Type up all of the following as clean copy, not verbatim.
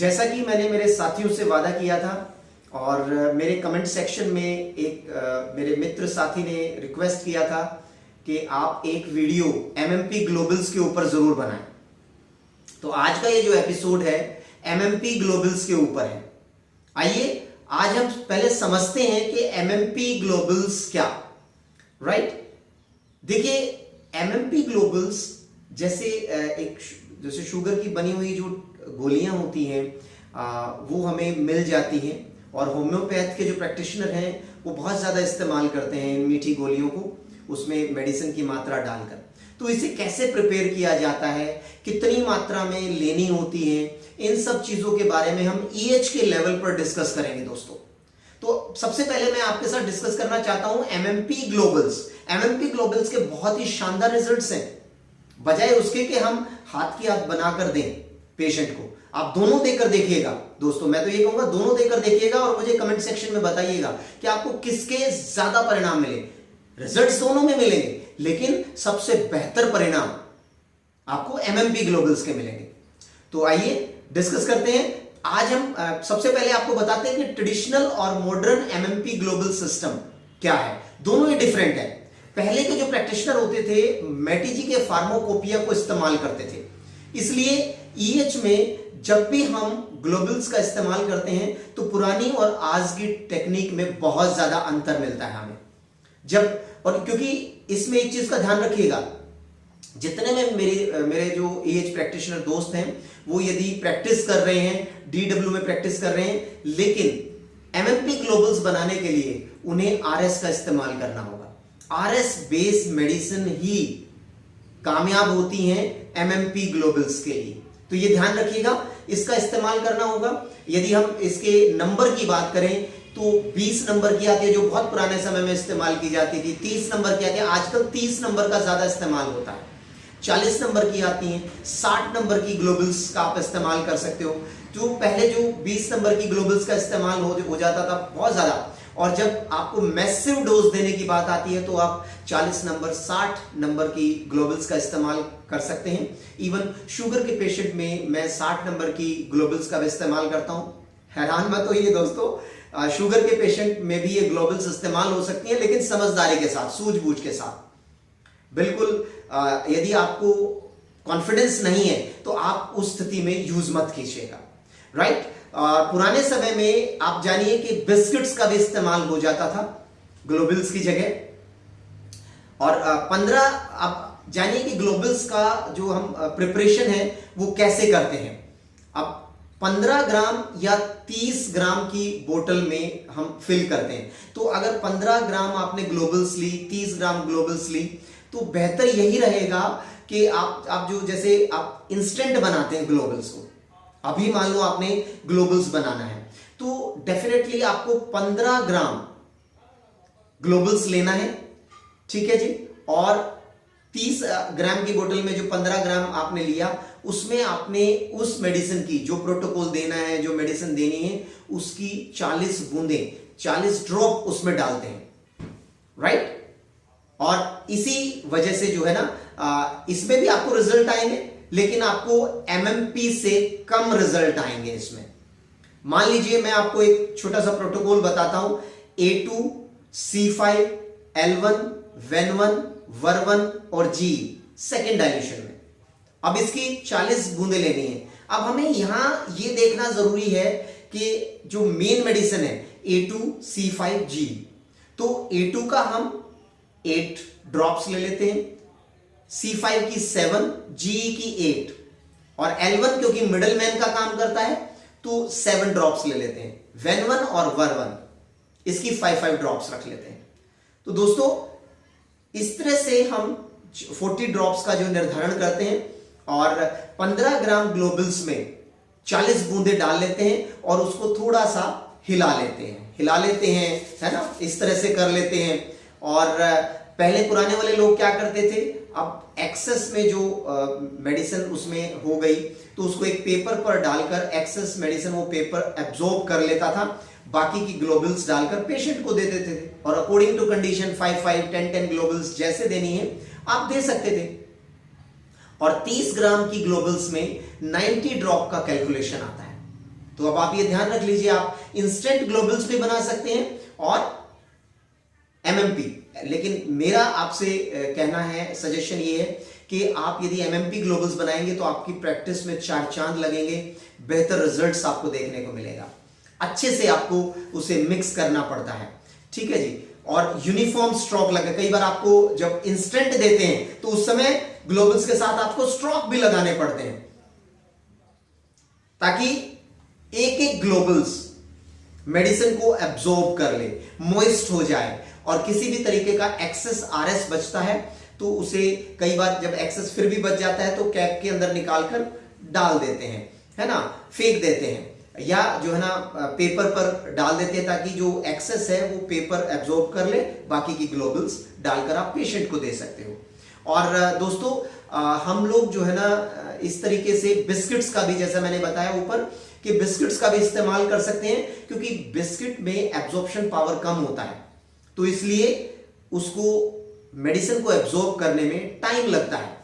जैसा कि मैंने मेरे साथियों से वादा किया था और मेरे कमेंट सेक्शन में एक मेरे मित्र साथी ने रिक्वेस्ट किया था कि आप एक वीडियो एमएमपी ग्लोबल्स के ऊपर जरूर बनाएं। तो आज का ये जो एपिसोड है एमएमपी ग्लोबल्स के ऊपर है। आइए आज हम पहले समझते हैं कि एमएमपी ग्लोबल्स क्या, राइट। देखिए एमएमपी ग्लोबल्स जैसे शुगर की बनी हुई जो गोलियां होती हैं वो हमें मिल जाती हैं और होम्योपैथ के जो प्रैक्टिशनर हैं वो बहुत ज़्यादा इस्तेमाल करते हैं इन मीठी गोलियों को, उसमें मेडिसिन की मात्रा डालकर। तो इसे कैसे प्रिपेयर किया जाता है, कितनी मात्रा में लेनी होती है, इन सब चीज़ों के बारे में हम ईएच के लेवल पर डिस्कस करेंगे दोस्तों। तो सबसे पहले मैं आपके साथ डिस्कस करना चाहता हूं एमएमपी ग्लोबल्स। एमएमपी ग्लोबल्स के बहुत ही शानदार रिजल्ट्स हैं। बजाय उसके कि हम हाथ की हाथ बनाकर दें पेशेंट को, आप दोनों देकर देखिएगा दोस्तों। मैं तो ये कहूंगा दोनों देकर देखिएगा और मुझे कमेंट सेक्शन में बताइएगा कि आपको किसके ज्यादा परिणाम मिले। रिजल्ट्स दोनों में मिलेंगे लेकिन सबसे बेहतर परिणाम आपको एमएमपी ग्लोबल्स के मिलेंगे। तो आइए डिस्कस करते हैं। आज हम सबसे पहले आपको बताते हैं कि ट्रेडिशनल और मॉडर्न एमएमपी ग्लोबल सिस्टम क्या है। दोनों ही डिफरेंट है। पहले के जो प्रैक्टिशनर होते थे मैटीजी के फार्माकोपिया को इस्तेमाल करते थे, इसलिए ईएच में जब भी हम ग्लोबल्स का इस्तेमाल करते हैं तो पुरानी और आज की टेक्निक में बहुत ज्यादा अंतर मिलता है हमें। क्योंकि इसमें एक चीज का ध्यान रखिएगा, जितने में मेरे जो ईएच प्रैक्टिशनर दोस्त हैं वो यदि प्रैक्टिस कर रहे हैं, डीडब्ल्यू में प्रैक्टिस कर रहे हैं, लेकिन एमएमपी ग्लोबल्स बनाने के लिए उन्हें आरएस का इस्तेमाल करना होगा। आरएस बेस्ड मेडिसिन ही कामयाब होती हैं एमएमपी ग्लोबल्स के लिए। तो ये ध्यान रखिएगा, इसका इस्तेमाल करना होगा। यदि हम इसके नंबर की बात करें तो 20 नंबर की आती है जो बहुत पुराने समय में इस्तेमाल की जाती थी, 30 नंबर की आती है, आजकल 30 नंबर का ज्यादा इस्तेमाल होता है, 40 नंबर की आती हैं, 60 नंबर की ग्लोबल्स का आप इस्तेमाल कर सकते हो। जो पहले जो 20 नंबर की ग्लोबल्स का इस्तेमाल हो जाता था बहुत ज्यादा, और जब आपको मैसिव डोज देने की बात आती है तो आप 40 नंबर 60 नंबर की ग्लोबल्स का इस्तेमाल कर सकते हैं। इवन शुगर के पेशेंट में मैं 60 नंबर की ग्लोबल्स का भी इस्तेमाल करता हूं। हैरान मत होइए दोस्तों, शुगर के पेशेंट में भी ये ग्लोबल्स इस्तेमाल हो सकती हैं, लेकिन समझदारी के साथ, सूझबूझ के साथ। बिल्कुल यदि आपको कॉन्फिडेंस नहीं है तो आप उस स्थिति में यूज मत कीजिएगा, राइट। पुराने समय में आप जानिए कि बिस्किट्स का भी इस्तेमाल हो जाता था ग्लोबल्स की जगह। और 15 आप जानिए कि ग्लोबल्स का जो हम प्रिपरेशन है वो कैसे करते हैं। अब 15 ग्राम या 30 ग्राम की बोतल में हम फिल करते हैं। तो अगर 15 ग्राम आपने ग्लोबल्स ली, 30 ग्राम ग्लोबल्स ली, तो बेहतर यही रहेगा कि आप जो जैसे आप इंस्टेंट बनाते हैं ग्लोबल्स को, अभी मान लो आपने ग्लोबल्स बनाना है तो डेफिनेटली आपको 15 ग्राम ग्लोबल्स लेना है, ठीक है जी। और 30 ग्राम की बोतल में जो 15 ग्राम आपने लिया उसमें आपने उस मेडिसिन की जो प्रोटोकॉल देना है, जो मेडिसिन देनी है, उसकी 40 बूंदें, 40 ड्रॉप उसमें डालते हैं, राइट। और इसी वजह से जो है ना इसमें भी आपको रिजल्ट आएंगे, लेकिन आपको एमएमपी से कम रिजल्ट आएंगे इसमें। मान लीजिए मैं आपको एक छोटा सा प्रोटोकॉल बताता हूं, A2, C5, L1, VEN1, VER1 और G सेकेंड डाइल्यूशन में। अब इसकी 40 बूंदे लेनी है। अब हमें यहां यह देखना जरूरी है कि जो मेन मेडिसिन है A2, C5, G, तो A2 का हम 8 ड्रॉप्स ले लेते हैं, C5 की 7, G की 8 और L1 क्योंकि मिडल मैन का काम करता है तो 7 ड्रॉप्स ले लेते हैं। VEN1 और VER1 इसकी 5 ड्रॉप्स रख लेते हैं। तो दोस्तों इस तरह से हम 40 ड्रॉप्स का जो निर्धारण करते हैं और 15 ग्राम ग्लोबल्स में 40 बूंदे डाल लेते हैं और उसको थोड़ा सा हिला लेते हैं, है ना, इस तरह से कर लेते हैं। और पहले पुराने वाले लोग क्या करते थे, अब एक्सेस में जो मेडिसिन उसमें हो गई तो उसको एक पेपर पर डालकर एक्सेस मेडिसिन वो पेपर एब्जॉर्ब कर लेता था, बाकी की ग्लोबल्स डालकर पेशेंट को दे देते थे और अकॉर्डिंग टू कंडीशन 5 10 ग्लोबल्स जैसे देनी है आप दे सकते थे। और 30 ग्राम की ग्लोबल्स में 90 ड्रॉप का कैलकुलेशन आता है। तो अब आप ये ध्यान रख लीजिए, आप इंस्टेंट ग्लोबल्स भी बना सकते हैं और एमएमपी। लेकिन मेरा आपसे कहना है, सजेशन ये है कि आप यदि एमएमपी ग्लोबल्स बनाएंगे तो आपकी प्रैक्टिस में 4 चांद लगेंगे, बेहतर रिजल्ट्स आपको देखने को मिलेगा। अच्छे से आपको उसे मिक्स करना पड़ता है, ठीक है जी। और यूनिफॉर्म स्ट्रोक लगे, कई बार आपको जब इंस्टेंट देते हैं तो उस समय ग्लोबल्स के साथ आपको स्ट्रोक भी लगाने पड़ते हैं, ताकि एक एक ग्लोबल्स मेडिसिन को एब्जॉर्ब कर ले, मॉइस्ट हो जाए, और किसी भी तरीके का एक्सेस आरएस बचता है तो उसे कई बार जब एक्सेस फिर भी बच जाता है तो कैप के अंदर निकालकर डाल देते हैं, है ना, फेंक देते हैं, या जो है ना पेपर पर डाल देते हैं, ताकि जो एक्सेस है वो पेपर एब्जॉर्ब कर ले, बाकी की ग्लोबल्स डालकर आप पेशेंट को दे सकते हो। और दोस्तों हम लोग जो है ना इस तरीके से बिस्किट्स का भी, जैसा मैंने बताया ऊपर कि बिस्किट्स का भी इस्तेमाल कर सकते हैं, क्योंकि बिस्किट में एब्जॉर्प्शन पावर कम होता है, तो इसलिए उसको मेडिसिन को एब्जॉर्ब करने में टाइम लगता है।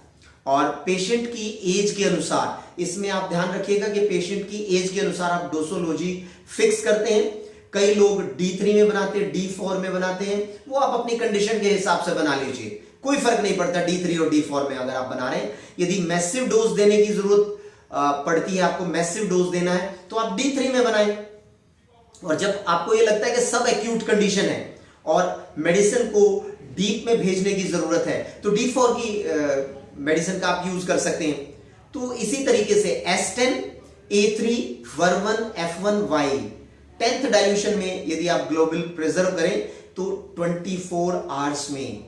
और पेशेंट की एज के अनुसार, इसमें आप ध्यान रखिएगा कि पेशेंट की एज के अनुसार आप डोसोलॉजी फिक्स करते हैं। कई लोग D3 में बनाते हैं, D4 में बनाते हैं, वो आप अपनी कंडीशन के हिसाब से बना लीजिए, कोई फर्क नहीं पड़ता D3 और D4 में अगर आप बना रहे हैं। यदि मैसिव डोज देने की जरूरत पड़ती है, आपको मैसिव डोज देना है, तो आप D3 में बनाएं। और जब आपको ये लगता है कि सब एक्यूट कंडीशन है और मेडिसिन को डीप में भेजने की जरूरत है, तो D4 की मेडिसिन का आप यूज कर सकते हैं। तो इसी तरीके से S10, A3, Ver1, F1Y 10th dilution में यदि आप ग्लोबल प्रिजर्व करें तो 24 आवर्स में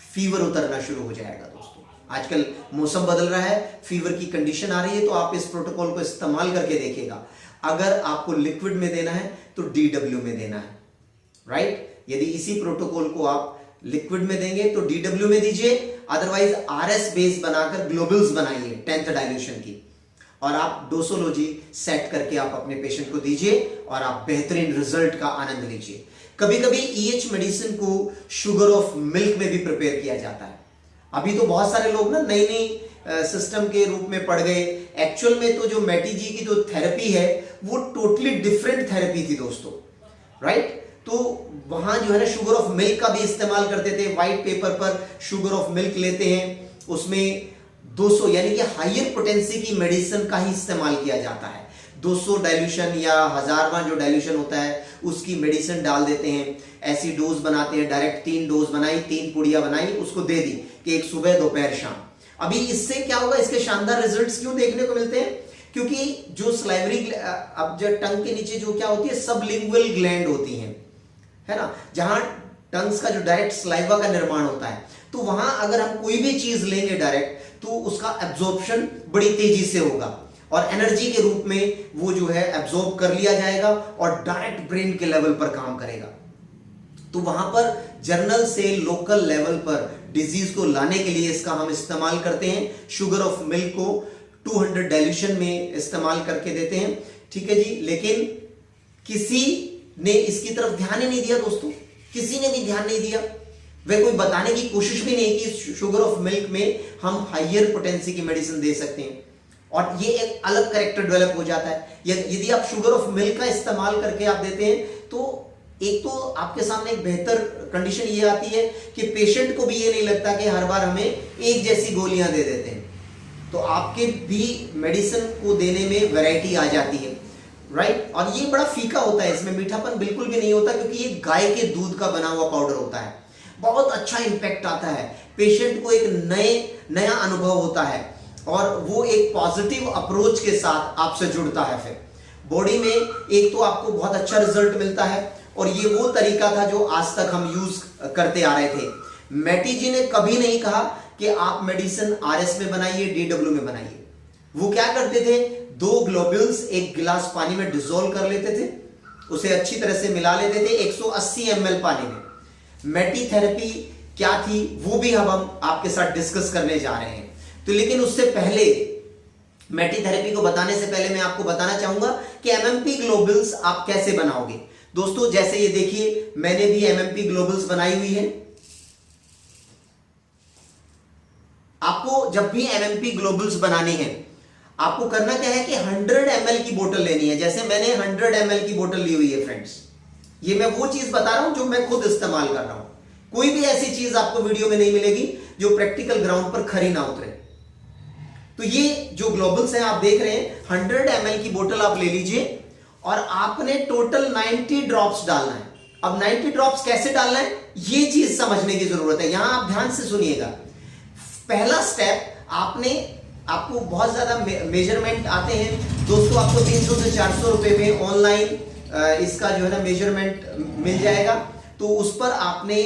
फीवर उतरना शुरू हो जाएगा। दोस्तों आजकल मौसम बदल रहा है, फीवर की कंडीशन आ रही है, तो आप इस प्रोटोकॉल को इस्तेमाल करके देखिएगा। अगर आपको लिक्विड में देना है तो DW में देना है, राइट। यदि इसी प्रोटोकॉल को आप लिक्विड में देंगे तो DW में दीजिए, अदरवाइज RS बेस बनाकर ग्लोबल्स बनाइए 10th डाइल्यूशन की, और आप डोसोलॉजी सेट करके आप अपने पेशेंट को दीजिए और आप बेहतरीन रिजल्ट का आनंद लीजिए। कभी कभी EH मेडिसिन को शुगर ऑफ मिल्क में भी प्रिपेयर किया जाता है। अभी तो बहुत सारे लोग ना नई नई सिस्टम के रूप में पड़ गए। एक्चुअल में तो जो मैटीजी की जो थेरेपी है वो टोटली डिफरेंट थेरेपी थी दोस्तों, राइट। तो वहां जो है ना शुगर ऑफ मिल्क का भी इस्तेमाल करते थे। व्हाइट पेपर पर शुगर ऑफ मिल्क लेते हैं, उसमें 200 यानी कि हायर पोटेंसी की मेडिसिन का ही इस्तेमाल किया जाता है। 200 डाइल्यूशन या 1000वां जो डाइल्यूशन होता है उसकी मेडिसिन डाल देते हैं, ऐसी डोज बनाते हैं। डायरेक्ट 3 डोज बनाई, 3 पुड़िया बनाई, उसको दे दी कि एक सुबह दोपहर शाम। अभी इससे क्या होगा, इसके शानदार रिजल्ट्स क्यों देखने को मिलते हैं, क्योंकि जो स्लाइवरी अब जो टंग के नीचे जो क्या होती है सबलिंगुअल ग्लैंड होती हैं, है ना, जहां टंग्स का जो डायरेक्ट स्लाइवा का निर्माण होता है, तो वहां अगर हम कोई भी चीज लेंगे डायरेक्ट तो उसका एब्जॉर्प्शन बड़ी तेजी से होगा और एनर्जी के रूप में वो जो है एब्जॉर्ब कर लिया जाएगा और डायरेक्ट ब्रेन के लेवल पर काम करेगा। तो वहां पर जर्नल से लोकल लेवल पर डिजीज को लाने के लिए इसका हम इस्तेमाल करते हैं। शुगर ऑफ मिल्क को 200 डाइल्यूशन में इस्तेमाल करके देते हैं, ठीक है जी। लेकिन किसी ने इसकी तरफ ध्यान ही नहीं दिया दोस्तों, किसी ने भी ध्यान नहीं दिया। वे कोई बताने की कोशिश भी नहीं की शुगर ऑफ मिल्क में हम हायर पोटेंसी की मेडिसिन दे सकते हैं, और ये एक अलग कैरेक्टर डेवलप हो जाता है। यदि आप शुगर ऑफ मिल्क का इस्तेमाल करके आप देते हैं तो एक तो आपके सामने एक बेहतर कंडीशन ये आती है कि पेशेंट को भी ये नहीं लगता कि हर बार हमें एक जैसी गोलियां दे देते हैं, तो आपके भी मेडिसिन को देने में वैरायटी आ जाती है, राइट। और ये बड़ा फीका होता है, इसमें मीठापन बिल्कुल भी नहीं होता, क्योंकि ये गाय के दूध का बना हुआ पाउडर होता है। बहुत अच्छा इंपैक्ट आता है, पेशेंट को एक नया अनुभव होता है और वो एक पॉजिटिव अप्रोच के साथ आपसे जुड़ता है। फिर बॉडी में एक तो आपको बहुत अच्छा रिजल्ट मिलता है, और ये वो तरीका था जो आज तक हम यूज करते आ रहे थे। मैटी जी ने कभी नहीं कहा कि आप मेडिसिन RS में बनाइए, DW में बनाइए। वो क्या करते थे, 2 ग्लोब्यूल्स एक गिलास पानी में डिसॉल्व कर लेते थे, उसे अच्छी तरह से मिला लेते थे 180 ml पानी में। मैटी थेरेपी क्या थी वो भी अब हम आपके साथ डिस्कस करने जा रहे हैं। तो लेकिन उससे पहले, मैटी थेरेपी को बताने से पहले मैं आपको बताना चाहूंगा कि MMP ग्लोबल्स आप कैसे बनाओगे। दोस्तों जैसे ये देखिए, मैंने भी MMP ग्लोबल्स बनाई हुई है। आपको जब भी MMP ग्लोबल्स बनाने हैं, आपको करना क्या है कि 100 ml की बोतल लेनी है। जैसे मैंने 100 ml की बोतल ली हुई है फ्रेंड्स, ये मैं वो चीज बता रहा हूं जो मैं खुद इस्तेमाल कर रहा हूं। कोई भी ऐसी चीज आपको वीडियो में नहीं मिलेगी जो प्रैक्टिकल ग्राउंड पर खरी ना उतरे। तो ये जो ग्लोबल्स हैं आप देख रहे हैं, 100 ml की बोतल आप ले लीजिए और आपने टोटल 90 ड्रॉप्स डालना है। अब 90 ड्रॉप्स कैसे डालना है ये चीज समझने की जरूरत है, यहां आप ध्यान से सुनिएगा। पहला स्टेप, आपको बहुत ज्यादा मेजरमेंट आते हैं दोस्तों, आपको 300 से 400 रुपए में ऑनलाइन इसका जो है ना मेजरमेंट मिल जाएगा। तो उस पर आपने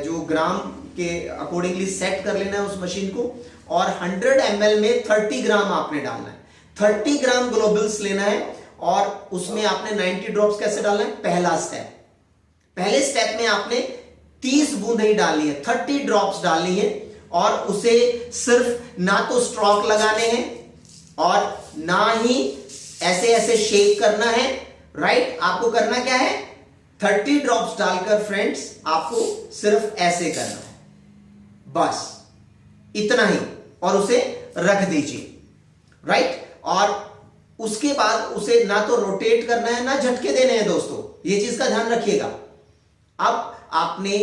जो ग्राम के अकॉर्डिंगली सेट कर लेना है उस मशीन को, और 100 ml में 30 ग्राम आपने डालना है। 30 ग्राम ग्लोबल्स लेना है और उसमें आपने 90 ड्रॉप्स कैसे डालना है। पहला स्टेप, पहले स्टेप में आपने 30 बूंदें ही डालनी है, 30 ड्रॉप्स डालनी है, और उसे सिर्फ ना तो स्ट्रोक लगाने हैं और ना ही ऐसे ऐसे शेक करना है, राइट। आपको करना क्या है, 30 ड्रॉप्स डालकर फ्रेंड्स आपको सिर्फ ऐसे करना है, बस इतना ही, और उसे रख दीजिए, राइट। और उसके बाद उसे ना तो रोटेट करना है ना झटके देने हैं दोस्तों, ये चीज का ध्यान रखिएगा। अब आपने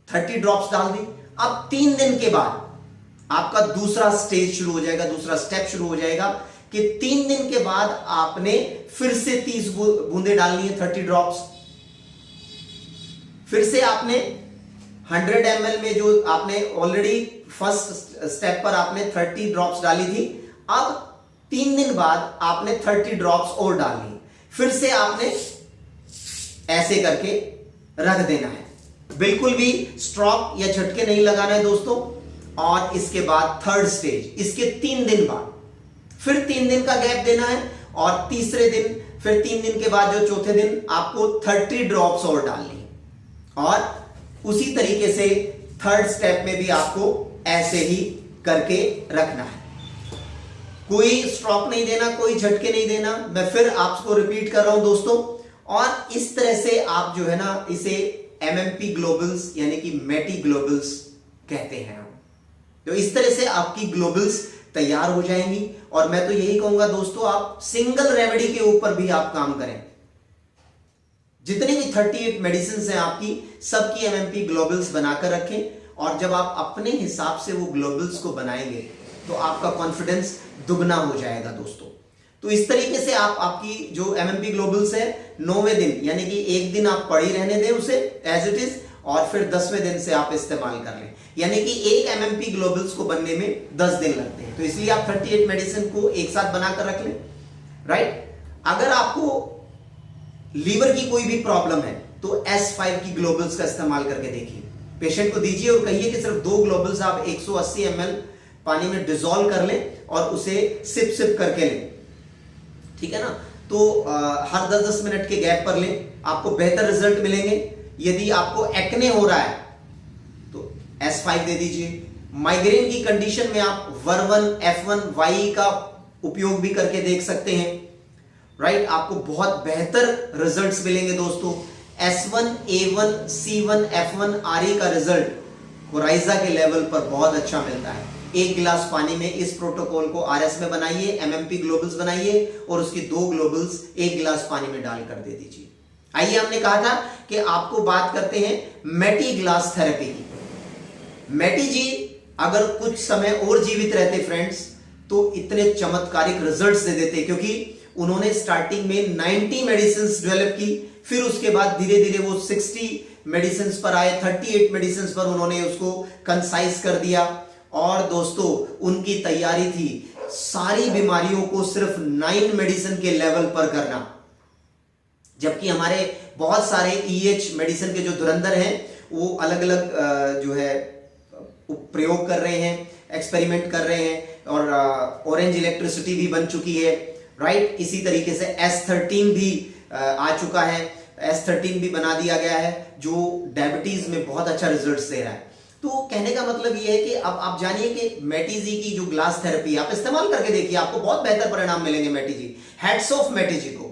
30 ड्रॉप्स डाल दी। अब 3 दिन के बाद आपका दूसरा स्टेज शुरू हो जाएगा, दूसरा स्टेप शुरू हो जाएगा कि 3 दिन के बाद आपने फिर से 30 बूंदे डालनी है, 30 ड्रॉप्स। फिर से आपने 100 ml में जो आपने ऑलरेडी फर्स्ट स्टेप पर आपने 30 ड्रॉप्स डाली थी, अब 3 दिन बाद आपने 30 ड्रॉप्स और डालनी, फिर से आपने ऐसे करके रख देना है, बिल्कुल भी स्ट्रोक या झटके नहीं लगाना है दोस्तों। और इसके बाद थर्ड स्टेज, इसके 3 दिन बाद फिर 3 दिन का गैप देना है, और तीसरे दिन फिर 3 दिन के बाद जो चौथे दिन आपको 30 ड्रॉप्स और डालनी है, और उसी तरीके से थर्ड स्टेप में भी आपको ऐसे ही करके रखना है। कोई स्ट्रोक नहीं देना, कोई झटके नहीं देना। मैं फिर आपको रिपीट कर रहा हूं दोस्तों, और इस तरह से आप जो है ना इसे MMP ग्लोबल्स यानी कि मैटी ग्लोबल्स कहते हैं। तो इस तरह से आपकी ग्लोबल्स तैयार हो जाएंगी, और मैं तो यही कहूंगा दोस्तों, आप सिंगल रेमेडी के ऊपर भी आप काम करें। जितनी भी 38 मेडिसिन हैं आपकी, सबकी MMP ग्लोबल्स बनाकर रखें, और जब आप अपने हिसाब से वो ग्लोबल्स को बनाएंगे तो आपका कॉन्फिडेंस दुगना हो जाएगा दोस्तों। तो इस तरीके से आपकी जो MMP ग्लोबल्स है 9वें दिन, यानी कि एक दिन आप पड़ी रहने दें उसे एज इट इज, और फिर 10वें दिन से आप इस्तेमाल कर लें, यानी कि एक MMP ग्लोबल्स को बनने में 10 दिन लगते हैं। तो इसलिए आप 38 मेडिसिन को एक साथ बनाकर रख लें, राइट। अगर आपको लीवर की कोई भी प्रॉब्लम है तो S5 की ग्लोबल्स का इस्तेमाल करके देखिए, पेशेंट को दीजिए और कहिए कि सिर्फ 2 ग्लोबल्स आप 180 ml पानी में डिसॉल्व कर लें और उसे सिप सिप करके लें, ठीक है ना। तो हर 10-10 मिनट के गैप पर लें, आपको बेहतर रिजल्ट मिलेंगे। यदि आपको एक्ने हो रहा है तो S5 दे दीजिए। माइग्रेन की कंडीशन में आप वर्वन F1 YE का उपयोग भी करके देख सकते हैं, राइट। आपको बहुत बेहतर रिजल्ट्स मिलेंगे दोस्तों। S1 A1 C1 F1 RE का रिजल्ट कोराइजा के लेवल पर बहुत अच्छा मिलता है। 1 गिलास पानी में इस प्रोटोकॉल को RS में बनाइए, MMP ग्लोबल्स बनाइए, और उसकी 2 ग्लोबल्स 1 गिलास पानी में डालकर दे दीजिए। आइए, हमने कहा था कि आपको बात करते हैं मैटी ग्लास थेरेपी की। मैटी जी अगर कुछ समय और जीवित रहते फ्रेंड्स तो इतने चमत्कारिक रिजल्ट्स दे देते, क्योंकि उन्होंने स्टार्टिंग में 90 मेडिसिन डेवलप की, फिर उसके बाद धीरे धीरे वो 60 मेडिसिन पर आए, 38 मेडिसिन पर उन्होंने उसको कंसाइज कर दिया। और दोस्तों उनकी तैयारी थी सारी बीमारियों को सिर्फ 9 मेडिसिन के लेवल पर करना, जबकि हमारे बहुत सारे EH मेडिसिन के जो धुरंधर हैं वो अलग अलग जो है प्रयोग कर रहे हैं, एक्सपेरिमेंट कर रहे हैं, और ऑरेंज इलेक्ट्रिसिटी भी बन चुकी है, राइट। इसी तरीके से S13 भी आ चुका है, S13 भी बना दिया गया है जो डायबिटीज में बहुत अच्छा रिजल्ट दे रहा है। तो कहने का मतलब ये है कि अब आप जानिए कि मैटीजी की जो ग्लास थेरेपी आप इस्तेमाल करके देखिए, आपको बहुत बेहतर परिणाम मिलेंगे। मैटीजी, हैट्स ऑफ मैटीजी को।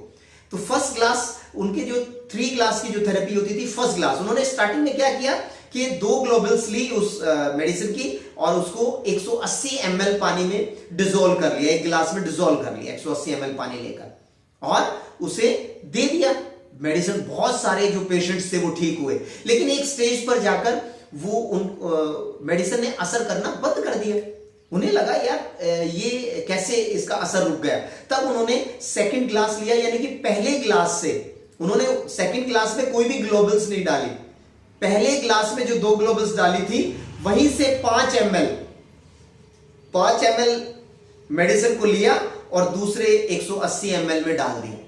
तो फर्स्ट ग्लास, उनके जो 3 ग्लास की जो थेरेपी होती थी, फर्स्ट ग्लास उन्होंने स्टार्टिंग में क्या किया कि 2 ग्लोबल्स ली उस मेडिसिन की और उसको 180 ml पानी में डिसॉल्व कर लिया, एक गिलास में डिसॉल्व कर लिया 180 ml पानी लेकर, और उसे दे दिया मेडिसिन। बहुत सारे जो पेशेंट्स थे वो ठीक हुए, लेकिन एक स्टेज पर जाकर वो उन मेडिसिन ने असर करना बंद कर दिया। उन्हें लगा यार ये कैसे इसका असर रुक गया। तब उन्होंने सेकंड ग्लास लिया, यानी कि पहले ग्लास से उन्होंने सेकंड ग्लास में कोई भी ग्लोबल्स नहीं डाली, पहले ग्लास में जो 2 ग्लोबल्स डाली थी वहीं से 5 ml मेडिसिन को लिया और दूसरे 180 ml में डाल दिया।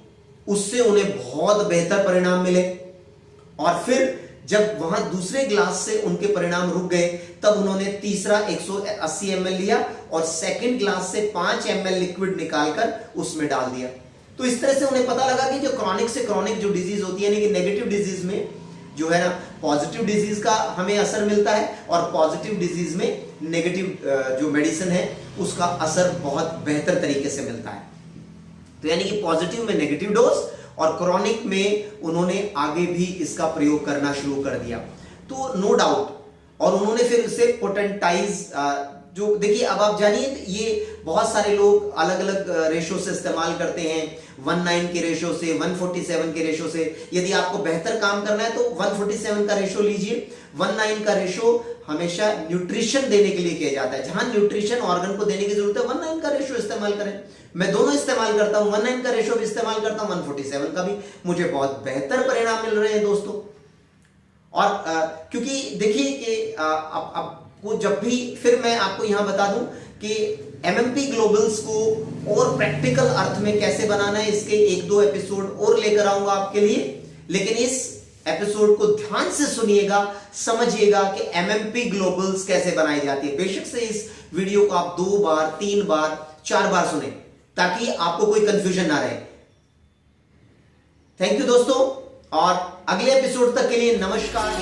उससे उन्हें बहुत बेहतर परिणाम मिले। और फिर जब वहां दूसरे ग्लास से उनके परिणाम रुक गए, तब उन्होंने तीसरा 180 ml लिया और सेकंड ग्लास से 5 ml लिक्विड निकालकर उसमें डाल दिया। तो इस तरह से उन्हें पता लगा कि जो क्रॉनिक से क्रॉनिक जो डिजीज होती है, यानी कि नेगेटिव डिजीज में जो है ना पॉजिटिव डिजीज का हमें असर मिलता है, और पॉजिटिव डिजीज में नेगेटिव जो मेडिसिन है उसका असर बहुत बेहतर तरीके से मिलता है। तो यानी कि पॉजिटिव में नेगेटिव डोज और क्रॉनिक में उन्होंने आगे भी इसका प्रयोग करना शुरू कर दिया। तो नो डाउट, और उन्होंने फिर इसे पोटेंटाइज, जो देखिए अब आप जानिए ये बहुत सारे लोग अलग अलग रेशो से इस्तेमाल करते हैं, 19 के रेशो से, 147 के रेशो से। यदि आपको बेहतर काम करना है तो 147 का रेशो लीजिए। 19 का रेशो हमेशा न्यूट्रिशन देने के लिए किया जाता है, जहां न्यूट्रिशन ऑर्गन को देने की जरूरत है 19 का रेशो इस्तेमाल करें। मैं दोनों इस्तेमाल करता हूं, 19 का रेशो भी इस्तेमाल करता हूं, 147 का भी, मुझे बहुत बेहतर परिणाम मिल रहे हैं दोस्तों। और क्योंकि देखिए कि अब वो जब भी, फिर मैं आपको यहां बता दूं कि एमएमपी ग्लोबल्स को और प्रैक्टिकल अर्थ में कैसे बनाना है, इसके 1-2 एपिसोड और लेकर आऊंगा आपके लिए। लेकिन इस एपिसोड को ध्यान से सुनिएगा, समझिएगा कि एमएमपी ग्लोबल्स कैसे बनाई जाती है। बेशक से इस वीडियो को आप 2 बार, 3 बार, 4 बार सुने, ताकि आपको कोई कंफ्यूजन ना रहे। थैंक यू दोस्तों, और अगले एपिसोड तक के लिए नमस्कार।